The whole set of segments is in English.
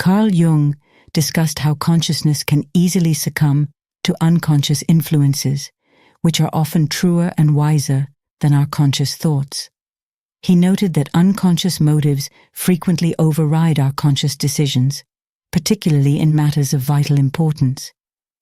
Carl Jung discussed how consciousness can easily succumb to unconscious influences, which are often truer and wiser than our conscious thoughts. He noted that unconscious motives frequently override our conscious decisions, particularly in matters of vital importance.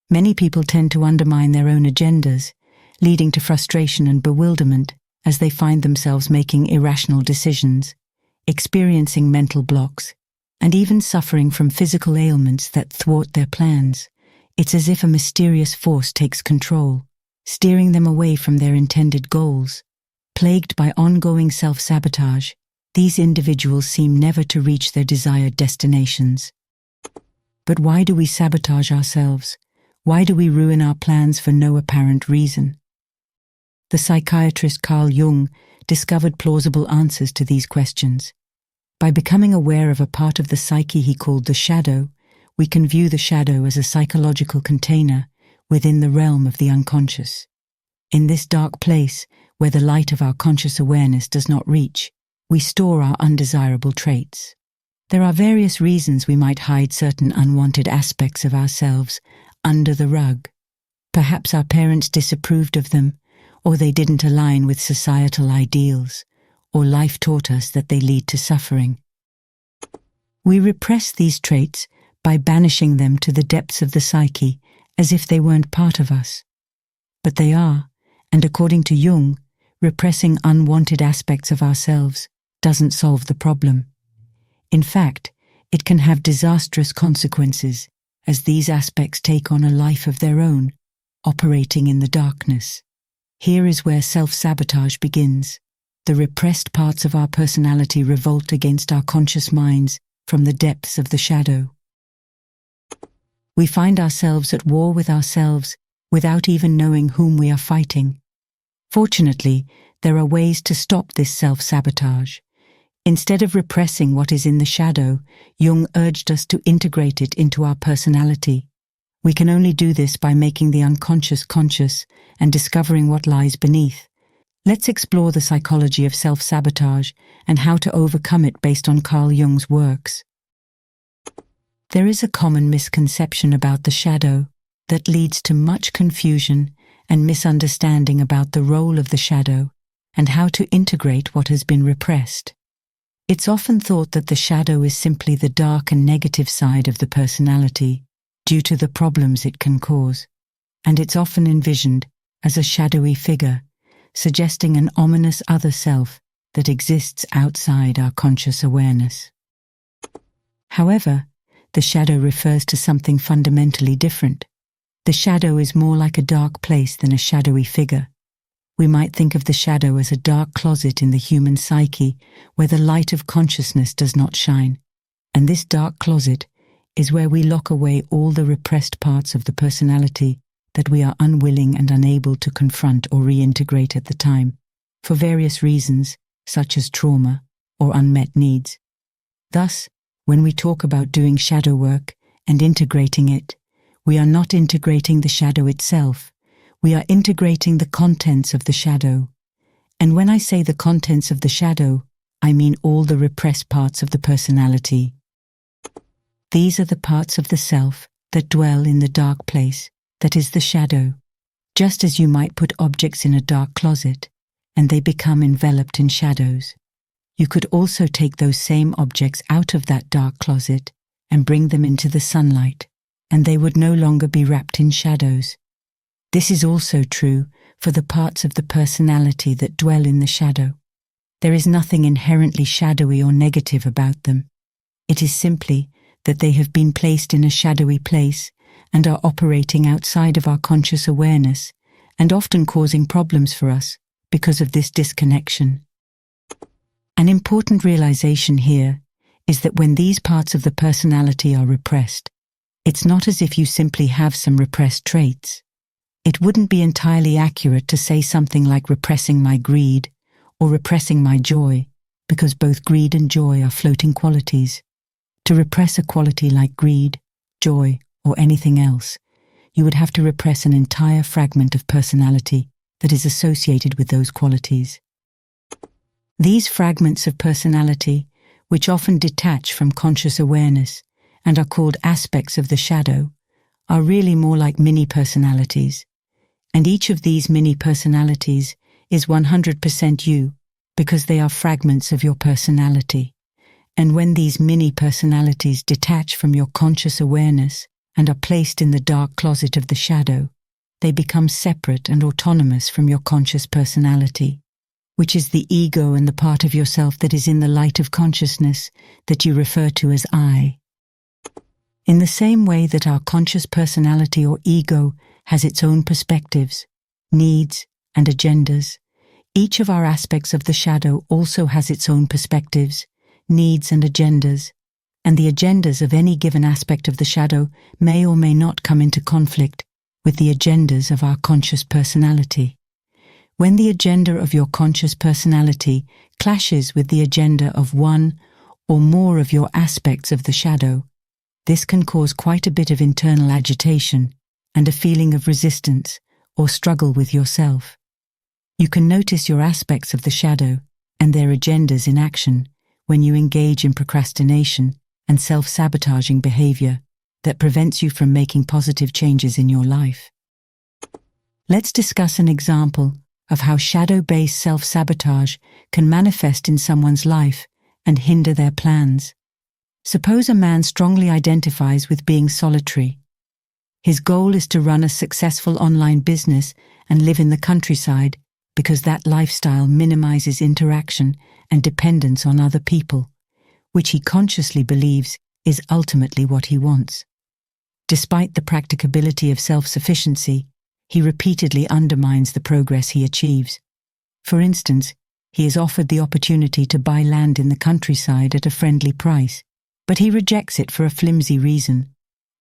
Many people tend to undermine their own agendas, leading to frustration and bewilderment as they find themselves making irrational decisions, experiencing mental blocks, and even suffering from physical ailments that thwart their plans. It's as if a mysterious force takes control, steering them away from their intended goals. Plagued by ongoing self-sabotage, these individuals seem never to reach their desired destinations. But why do we sabotage ourselves? Why do we ruin our plans for no apparent reason? The psychiatrist Carl Jung discovered plausible answers to these questions. By becoming aware of a part of the psyche he called the shadow, we can view the shadow as a psychological container within the realm of the unconscious. In this dark place, where the light of our conscious awareness does not reach, we store our undesirable traits. There are various reasons we might hide certain unwanted aspects of ourselves under the rug. Perhaps our parents disapproved of them, or they didn't align with societal ideals, or life taught us that they lead to suffering. We repress these traits by banishing them to the depths of the psyche as if they weren't part of us. But they are, and according to Jung, repressing unwanted aspects of ourselves doesn't solve the problem. In fact, it can have disastrous consequences as these aspects take on a life of their own, operating in the darkness. Here is where self-sabotage begins. The repressed parts of our personality revolt against our conscious minds from the depths of the shadow. We find ourselves at war with ourselves without even knowing whom we are fighting. Fortunately, there are ways to stop this self-sabotage. Instead of repressing what is in the shadow, Jung urged us to integrate it into our personality. We can only do this by making the unconscious conscious and discovering what lies beneath. Let's explore the psychology of self-sabotage and how to overcome it based on Carl Jung's works. There is a common misconception about the shadow that leads to much confusion and misunderstanding about the role of the shadow and how to integrate what has been repressed. It's often thought that the shadow is simply the dark and negative side of the personality due to the problems it can cause, and it's often envisioned as a shadowy figure, suggesting an ominous other self that exists outside our conscious awareness. However, the shadow refers to something fundamentally different. The shadow is more like a dark place than a shadowy figure. We might think of the shadow as a dark closet in the human psyche where the light of consciousness does not shine. And this dark closet is where we lock away all the repressed parts of the personality that we are unwilling and unable to confront or reintegrate at the time, for various reasons, such as trauma or unmet needs. Thus, when we talk about doing shadow work and integrating it, we are not integrating the shadow itself, we are integrating the contents of the shadow. And when I say the contents of the shadow, I mean all the repressed parts of the personality. These are the parts of the self that dwell in the dark place, that is the shadow. Just as you might put objects in a dark closet, and they become enveloped in shadows, you could also take those same objects out of that dark closet and bring them into the sunlight, and they would no longer be wrapped in shadows. This is also true for the parts of the personality that dwell in the shadow. There is nothing inherently shadowy or negative about them. It is simply that they have been placed in a shadowy place and are operating outside of our conscious awareness and often causing problems for us because of this disconnection. An important realization here is that when these parts of the personality are repressed, it's not as if you simply have some repressed traits. It wouldn't be entirely accurate to say something like repressing my greed or repressing my joy, because both greed and joy are floating qualities. To repress a quality like greed, joy, or anything else, you would have to repress an entire fragment of personality that is associated with those qualities. These fragments of personality, which often detach from conscious awareness and are called aspects of the shadow, are really more like mini-personalities. And each of these mini-personalities is 100% you, because they are fragments of your personality. And when these mini-personalities detach from your conscious awareness and are placed in the dark closet of the shadow, they become separate and autonomous from your conscious personality, which is the ego and the part of yourself that is in the light of consciousness that you refer to as I. In the same way that our conscious personality or ego has its own perspectives, needs, and agendas, each of our aspects of the shadow also has its own perspectives, needs, and agendas, and the agendas of any given aspect of the shadow may or may not come into conflict with the agendas of our conscious personality. When the agenda of your conscious personality clashes with the agenda of one or more of your aspects of the shadow, this can cause quite a bit of internal agitation and a feeling of resistance or struggle with yourself. You can notice your aspects of the shadow and their agendas in action when you engage in procrastination and self-sabotaging behavior that prevents you from making positive changes in your life. Let's discuss an example of how shadow-based self-sabotage can manifest in someone's life and hinder their plans. Suppose a man strongly identifies with being solitary. His goal is to run a successful online business and live in the countryside because that lifestyle minimizes interaction and dependence on other people, which he consciously believes is ultimately what he wants. Despite the practicability of self-sufficiency, he repeatedly undermines the progress he achieves. For instance, he is offered the opportunity to buy land in the countryside at a friendly price, but he rejects it for a flimsy reason,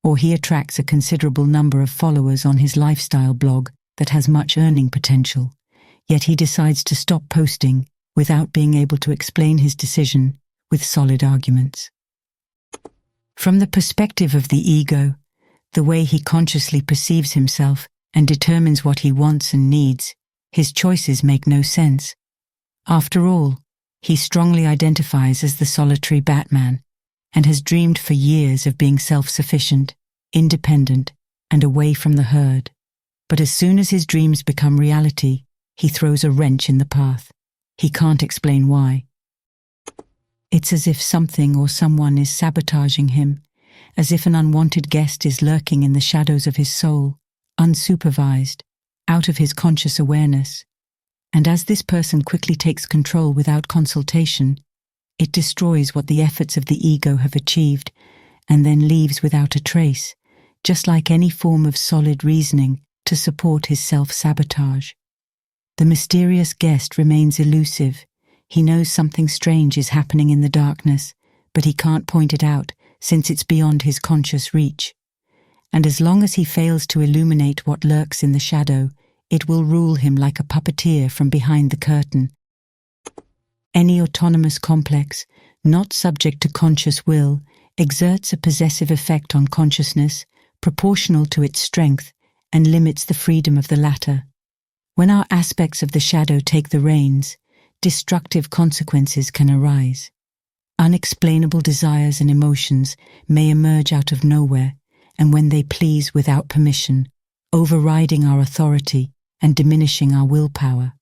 or he attracts a considerable number of followers on his lifestyle blog that has much earning potential, yet he decides to stop posting without being able to explain his decision with solid arguments. From the perspective of the ego, the way he consciously perceives himself and determines what he wants and needs, his choices make no sense. After all, he strongly identifies as the solitary Batman and has dreamed for years of being self-sufficient, independent, and away from the herd. But as soon as his dreams become reality, he throws a wrench in the path. He can't explain why. It's as if something or someone is sabotaging him, as if an unwanted guest is lurking in the shadows of his soul, unsupervised, out of his conscious awareness. And as this person quickly takes control without consultation, it destroys what the efforts of the ego have achieved and then leaves without a trace, just like any form of solid reasoning to support his self-sabotage. The mysterious guest remains elusive. He knows something strange is happening in the darkness, but he can't point it out since it's beyond his conscious reach. And as long as he fails to illuminate what lurks in the shadow, it will rule him like a puppeteer from behind the curtain. Any autonomous complex, not subject to conscious will, exerts a possessive effect on consciousness proportional to its strength and limits the freedom of the latter. When our aspects of the shadow take the reins, destructive consequences can arise. Unexplainable desires and emotions may emerge out of nowhere, and when they please without permission, overriding our authority and diminishing our willpower.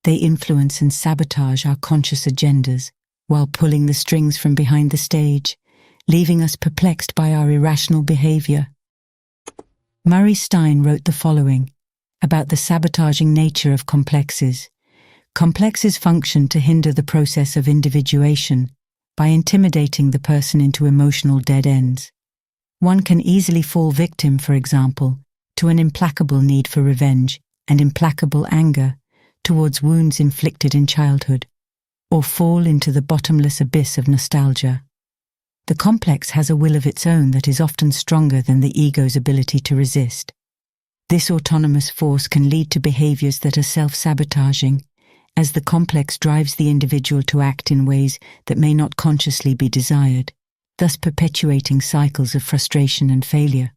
They influence and sabotage our conscious agendas while pulling the strings from behind the stage, leaving us perplexed by our irrational behavior. Murray Stein wrote the following about the sabotaging nature of complexes. Complexes function to hinder the process of individuation by intimidating the person into emotional dead ends. One can easily fall victim, for example, to an implacable need for revenge and implacable anger towards wounds inflicted in childhood, or fall into the bottomless abyss of nostalgia. The complex has a will of its own that is often stronger than the ego's ability to resist. This autonomous force can lead to behaviors that are self-sabotaging, as the complex drives the individual to act in ways that may not consciously be desired, thus perpetuating cycles of frustration and failure.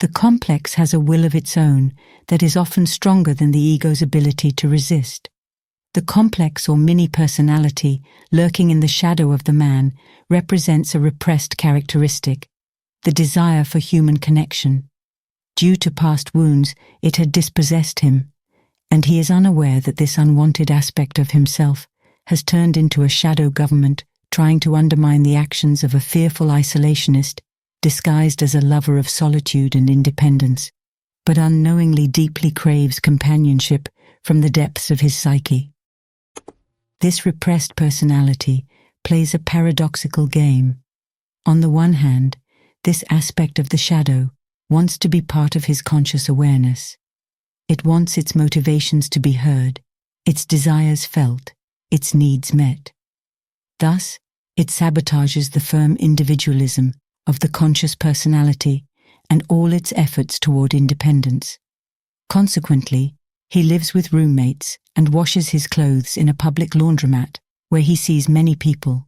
The complex has a will of its own that is often stronger than the ego's ability to resist. The complex or mini-personality lurking in the shadow of the man represents a repressed characteristic, the desire for human connection. Due to past wounds, it had dispossessed him, and he is unaware that this unwanted aspect of himself has turned into a shadow government trying to undermine the actions of a fearful isolationist disguised as a lover of solitude and independence, but unknowingly deeply craves companionship from the depths of his psyche. This repressed personality plays a paradoxical game. On the one hand, this aspect of the shadow wants to be part of his conscious awareness. It wants its motivations to be heard, its desires felt, its needs met. Thus, it sabotages the firm individualism of the conscious personality and all its efforts toward independence. Consequently, he lives with roommates and washes his clothes in a public laundromat where he sees many people.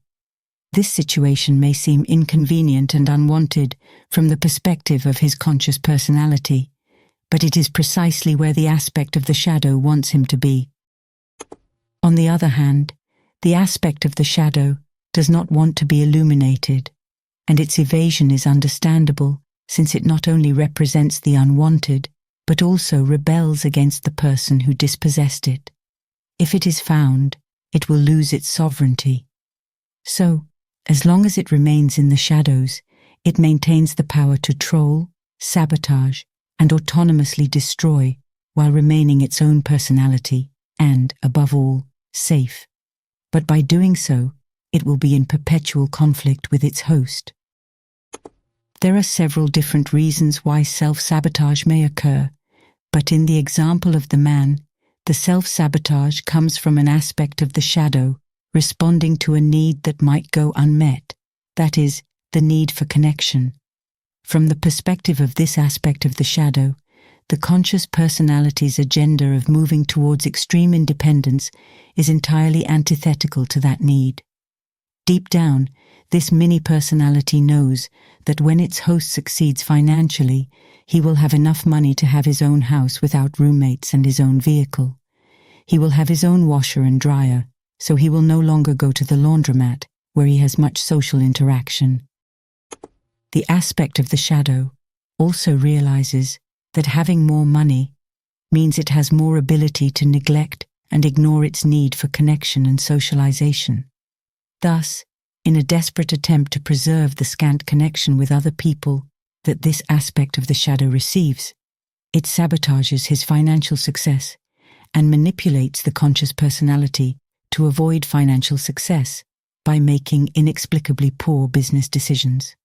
This situation may seem inconvenient and unwanted from the perspective of his conscious personality, but it is precisely where the aspect of the shadow wants him to be. On the other hand, the aspect of the shadow does not want to be illuminated, and its evasion is understandable since it not only represents the unwanted, but also rebels against the person who dispossessed it. If it is found, it will lose its sovereignty. So, as long as it remains in the shadows, it maintains the power to troll, sabotage, and autonomously destroy while remaining its own personality and, above all, safe. But by doing so, it will be in perpetual conflict with its host. There are several different reasons why self-sabotage may occur, but in the example of the man, the self-sabotage comes from an aspect of the shadow responding to a need that might go unmet, that is, the need for connection. From the perspective of this aspect of the shadow, the conscious personality's agenda of moving towards extreme independence is entirely antithetical to that need. Deep down, this mini-personality knows that when its host succeeds financially, he will have enough money to have his own house without roommates and his own vehicle. He will have his own washer and dryer, so he will no longer go to the laundromat, where he has much social interaction. The aspect of the shadow also realizes that having more money means it has more ability to neglect and ignore its need for connection and socialization. Thus, in a desperate attempt to preserve the scant connection with other people that this aspect of the shadow receives, it sabotages his financial success and manipulates the conscious personality to avoid financial success by making inexplicably poor business decisions.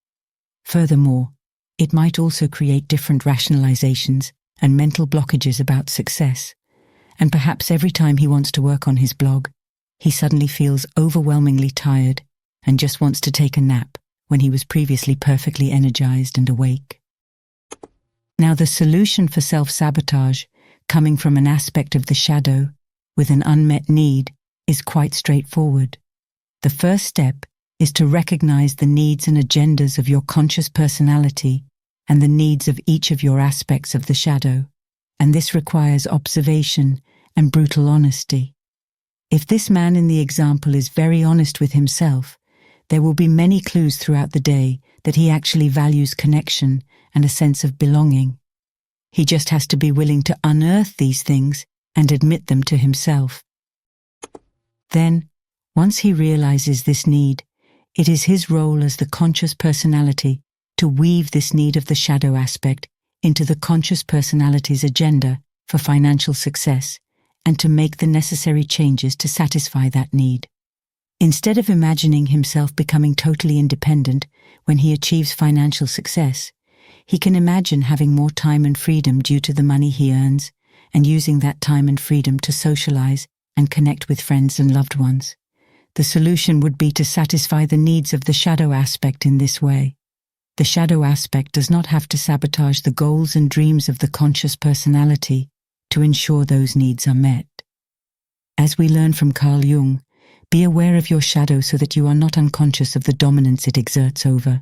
Furthermore, it might also create different rationalizations and mental blockages about success, and perhaps every time he wants to work on his blog, he suddenly feels overwhelmingly tired and just wants to take a nap when he was previously perfectly energized and awake. Now, the solution for self-sabotage, coming from an aspect of the shadow with an unmet need, is quite straightforward. The first step is to recognize the needs and agendas of your conscious personality and the needs of each of your aspects of the shadow, and this requires observation and brutal honesty. If this man in the example is very honest with himself, there will be many clues throughout the day that he actually values connection and a sense of belonging. He just has to be willing to unearth these things and admit them to himself. Then, once he realizes this need, it is his role as the conscious personality to weave this need of the shadow aspect into the conscious personality's agenda for financial success and to make the necessary changes to satisfy that need. Instead of imagining himself becoming totally independent when he achieves financial success, he can imagine having more time and freedom due to the money he earns and using that time and freedom to socialize and connect with friends and loved ones. The solution would be to satisfy the needs of the shadow aspect in this way. The shadow aspect does not have to sabotage the goals and dreams of the conscious personality to ensure those needs are met. As we learn from Carl Jung, be aware of your shadow so that you are not unconscious of the dominance it exerts over